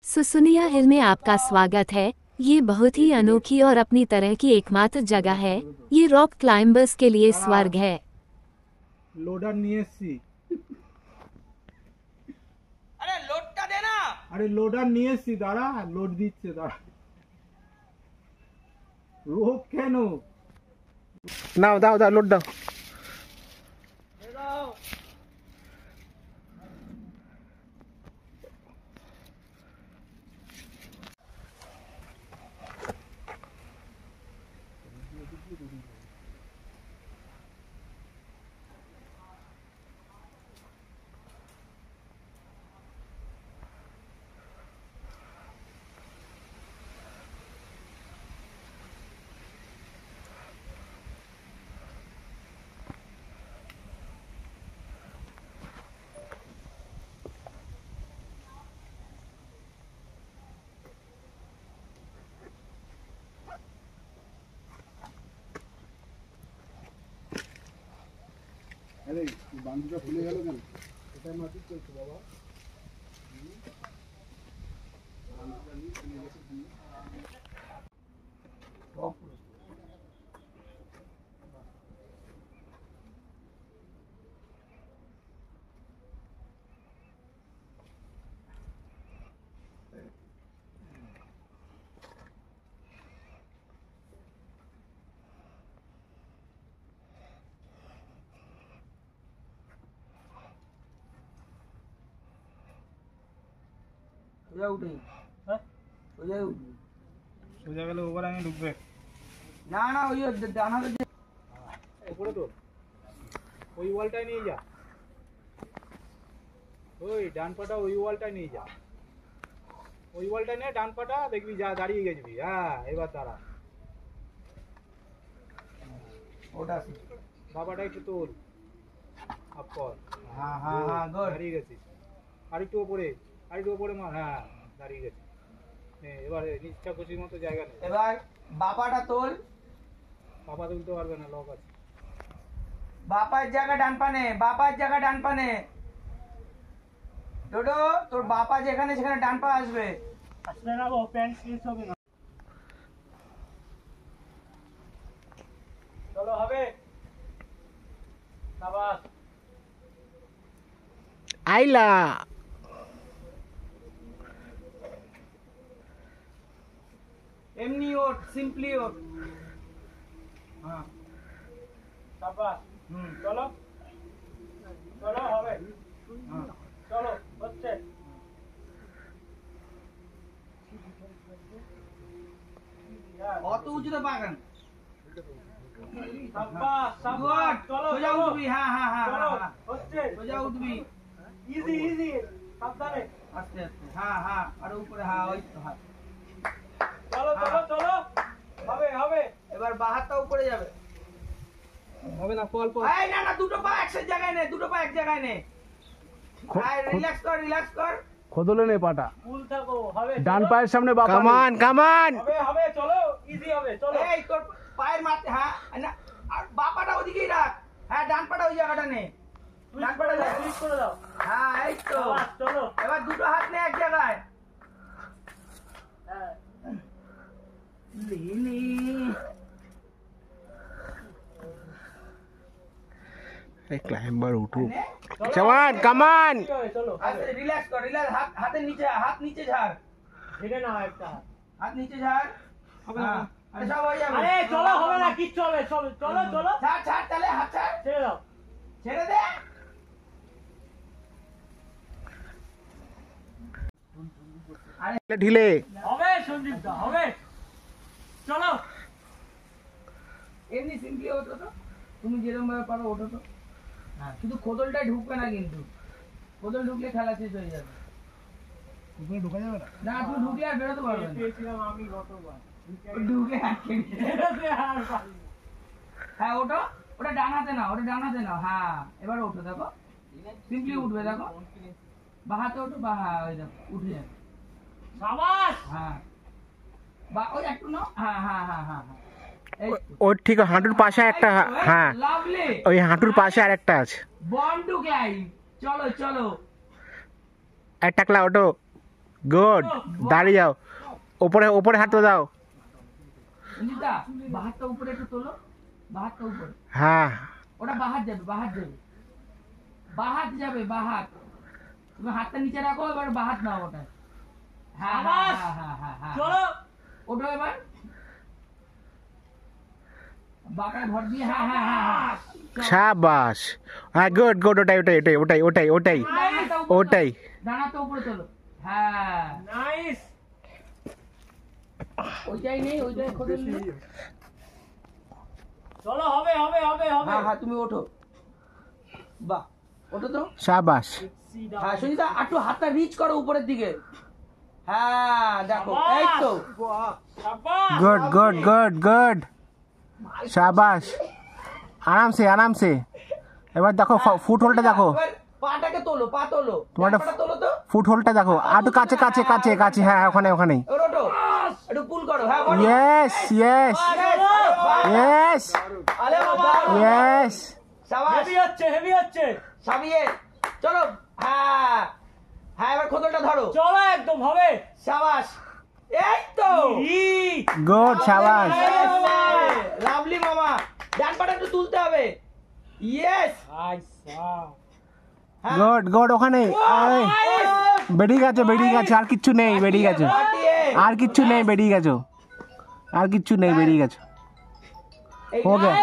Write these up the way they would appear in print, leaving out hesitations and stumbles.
सुसुनिया हिल में आपका स्वागत है। ये बहुत ही अनोखी और अपनी तरह की एकमात्र जगह है। ये रॉक क्लाइंबर्स के लिए स्वर्ग है। লোডার নিয়ে এসছি। আরে লোডটা দে না। আরে লোডার নিয়ে এসছি, দাঁড়া, লোড দিচ্ছে, দাঁড়া। রোগ কেন? নাও দাও দাও লোড দাও। আরে বান্ধবটা খুলে গেল কেন? এটা মাটি চলছে বাবা। সোজা উঠে হ্যাঁ সোজা উঠে সোজা গেলে ওভার আমি ঢুকবে না না ওই ডানাতে উপরে তো ওই ওয়ালটাই নিয়ে যা, ওই ডান পাটা ওই ওয়ালটাই নিয়ে যা, ওই ওয়ালটা নিয়ে ডান পাটা দেখবি যা দাঁড়িয়ে গেছবি। হ্যাঁ এবার দাঁড়া, ওটা বাবাটা একটু তোল আপ কর। হ্যাঁ হ্যাঁ হ্যাঁ গুড দাঁড়িয়ে গেছিস, আরেকটু ওপরে, আরেকটু ওপরে মার। হ্যাঁ দাঁড়িয়ে গেছিস। হ্যাঁ এবারে ইচ্ছা খুশির মতো জায়গা নেই। এবার বাপাটা তোল, বাবা তুলতে পারবে না, লক আছে। বাপার জায়গা ডান পানে, বাপার জায়গা ডান পানে। ডোডো তোর বাপা যেখানে সেখানে ডান পা আসবে। আসলে না গো প্যান্ট স্লিপ হবে না। চলো হবে শাবাশ আইলা এমনি ওঠ, সিম্পলি ওঠ। হ্যাঁ শাবাশ চলো চলো হবে চলো হচ্ছে অত উঁচুতে পাকান। শাবাশ শাবাশ চলো সোজা উঠবি। হ্যাঁ হ্যাঁ হ্যাঁ চলো হ্যাঁ হচ্ছে সোজা উঠবি। ইজি ইজি সাবধানে আস্তে আস্তে। হ্যাঁ হ্যাঁ আর উপরে। হ্যাঁ ওই তো। হ্যাঁ চলো চলো চলো হবে হবে এবার বাঁ হাতটা উপরে যাবে। হবে না, ফল ফল। এই না না দুটো পা এক জায়গায় নে, দুটো পা এক জায়গায় নে। আয় রিল্যাক্স কর, রিল্যাক্স কর। খোদলে নে পাটা ফুল থাকো হবে ডান চলো। পায়ের সামনে বাবা। কামান কামান। হবে হবে চলো ইজি হবে চলো এই তোর পায়ের মাথা। হ্যাঁ না আর বাঁ পাটা ওদিকেই রাখ। হ্যাঁ ডান পাটা ওই জায়গাটা নে। ডান পাটা যা। টুইস্ট করে দাও হ্যাঁ এই তো। শাবাশ চলো এবার দুটো হাত নে এক জায়গায়। হ্যাঁ লিলি এই ক্লাইম্বার উঠু। নে। জওয়ান কামান। ঠিক আছে, চলো আস্তে রিল্যাক্স কর, রিল্যাক্স। হাতের নিচে, হাত নিচে ঝাড়। ঢেকে নাও একটা হাত নিচে ঝাড়। হ্যাঁ আরে সব হয়ে যাবে। আরে চলো হবে না কিচ্ছু হবে চলো চলো চলো ছাড় ছাড় তাহলে হাত ছাড়। ছেড়ে দাও ছেড়ে দে। ঢিলে হবে সঞ্জীব দা হবে চলো এমনি সিম্পলি ওঠো তো, তুমি যেরকম ভাবে পারো ওঠো তো। হ্যাঁ শুধু খোদলটাই ঢুকবে না, কিন্তু খোদল ঢুকলে খেলা শেষ হয়ে যাবে। উপরে ঢোকা যাবে না। না তুমি ঢুকলে আর বেরোতে পারবে না। পেয়েছিলাম আমি গতবার ঢুকে আটকে গেছে। আর পারিনি। হ্যাঁ ওঠো, ওটা ডান হাতে নাও, ওটা ডান হাতে নাও। হ্যাঁ এবার ওঠো, দেখো সিম্পলি উঠবে, দেখো বা হাতে ওঠো বা। হ্যাঁ ওই দেখো উঠে যাবে। শাবাশ হ্যাঁ বা ওই একটু নাও। হ্যাঁ হ্যাঁ হ্যাঁ হ্যাঁ হ্যাঁ ওর ঠিক হাঁটুর পাশে একটা। হ্যাঁ লাভলি। ওই হাঁটুর পাশে আর একটা আছে। Bond to climb. চলো চলো একটা ক্লা ওটো গুড দাঁড়িয়ে যাও ওপরে ওপরে হাত দাও রঞ্জিতা বাহাতটা উপরে একটু তোলো, বাহাতটা উপরে, হ্যাঁ ওটা বাহাত যাবে, বাহাত যাবে, বাহাত যাবে, বাহাত। তুমি হাতটা নিচে রাখো, এবার বাহাত নাও ওটা। হ্যাঁ হ্যাঁ হ্যাঁ হ্যাঁ হ্যাঁ হ্যাঁ, চলো ওঠো এবার, বাঁকায় ভর দিয়ে, হ্যাঁ হ্যাঁ হ্যাঁ হ্যাঁ। শাবাশ হ্যাঁ গুড গুড ওটাই ওটাই ওটাই ওটাই ওটাই ওটাই ডানাটা উপরে ওটাই তোলো, ডানাটা উপরে তোলো, হ্যাঁ নাইস। ওইটাই নেই, ওইটাই খোঁজেন নেই। চলো হবে হবে হবে হবে। হ্যাঁ হ্যাঁ তুমি ওঠো, বাহ ওঠো তো। শাবাশ হ্যাঁ সুনিতা একটু হাতটা রিচ করো উপরের দিকে, হ্যাঁ দেখো এই তো, শাবাশ। গুড গুড গুড গুড শাবাশ আরামসে আরামসে এবার দেখো ফুট হোলটা দেখো এবার পাটাকে তোলো, পা তোলো, তোমারটা- পাটা তোলো তো, ফুট হোলটা দেখো আর একটু কাছে কাছে কাছে কাছে হ্যাঁ ওখানে ওখানেই এবার ওঠো, একটু পুল করো, হ্যাঁ বলো। ইয়েস ইয়েস ইয়েস আরে বাবা, ইয়েস সাবাস, হেভি হচ্ছে হেভি হচ্ছে। সাবিয়ে চলো, হ্যাঁ হ্যাঁ এবার খোদলটা ধরো, চলো একদম হবে। সাবাস, এই তো ই গুড শাবাশ লাভলি মামা, ডান পাটা একটু তুলতে হবে, ইয়েস, আইসা গুড গুড ওখানে আরে বেরিয়ে গেছে আর কিচ্ছু নেই বেরিয়ে গেছে আর কিচ্ছু নেই বেরিয়ে গেছো আর কিচ্ছু নেই বেরিয়ে গেছো हो गया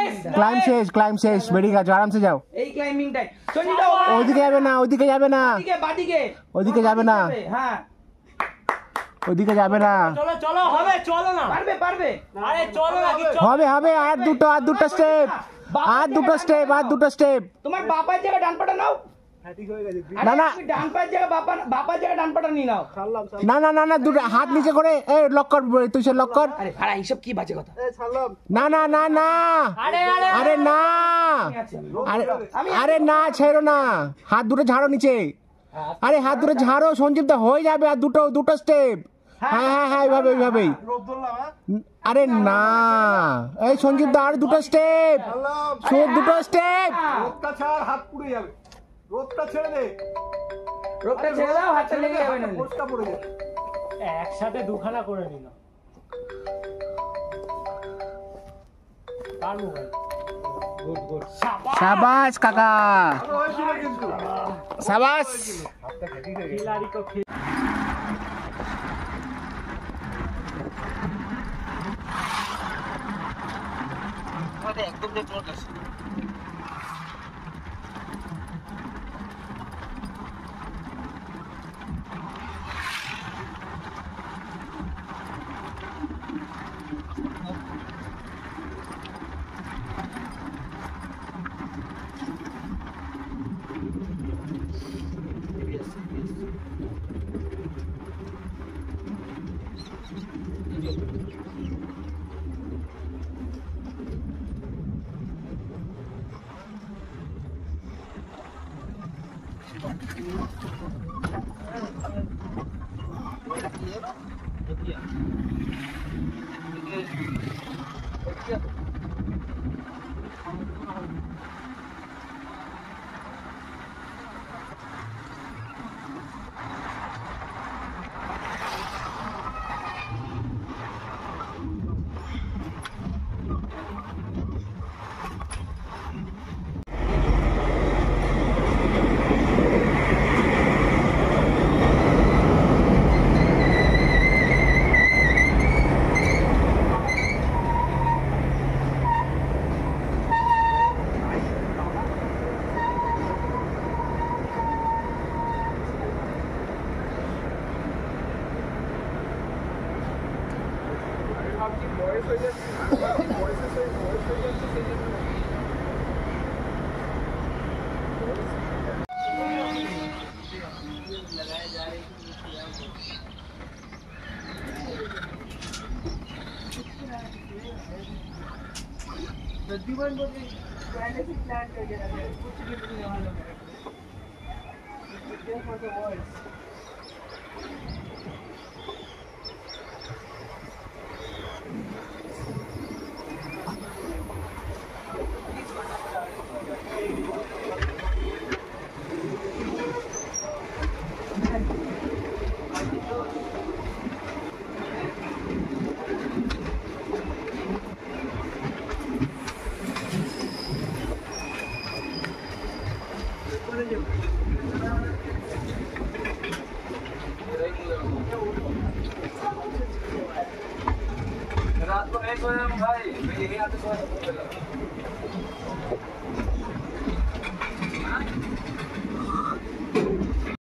ক্লাইম শেষ বেরিয়ে গেছো আরামসে যাও এই ক্লাইম্বিংটাই সঞ্জিতা, ওইদিকে যাবে না ওইদিকে যাবে না বাদিকে বাদিকে, ওইদিকে যাবে না হ্যাঁ ওইদিকে যাবে না চলো চলো হবে, চলো না। পারবে পারবে, আরে চলো না কি হবে হবে আর দুটো স্টেপ আর দুটো স্টেপ তোমার বাপার জায়গায় ডান পাটা নাও, হ্যাঁ ঠিক হয়ে গেছে আরে না, না। তুমি ডান পায়ের জায়গায় বাপার জায়গায় ডান পাটা নিয়ে নাও। ছাড়লাম না না না না দুটো হাত নিচে করে এই লক কর তুই সে লক কর আরে ভাড়া এইসব কি বাজে কথা, ছাড়লাম না না না না আরে আরে আরে না ঠিক আছে। আরে আরে না ছেড়ো না হাত দুটো ঝাড়ো নিচে আরে হাত দুটো ঝাড়ো সঞ্জীব দা হয়ে যাবে আর দুটো স্টেপ হ্যাঁ হ্যাঁ হ্যাঁ এইভাবেই রোদ ধরলাম হ্যাঁ আরে না এই সঞ্জীব দা আর দুটো স্টেপ ছাড়লাম দুটো স্টেপ রোদটা ছাড় হাত পুড়ে যাবে রোদটা ছেড়ে দে রোগটা ছেড়ে দাও, হাতটা লেগে যাবে না। পোস্টটা পড়ে যাবে একসাথে দুখানা করে নিল। কার মোবাইল? Good good. সাবাস কাকা হয়েছিল কিন্তু সাবাস খিলাড়ি কো ভাই এই হাতে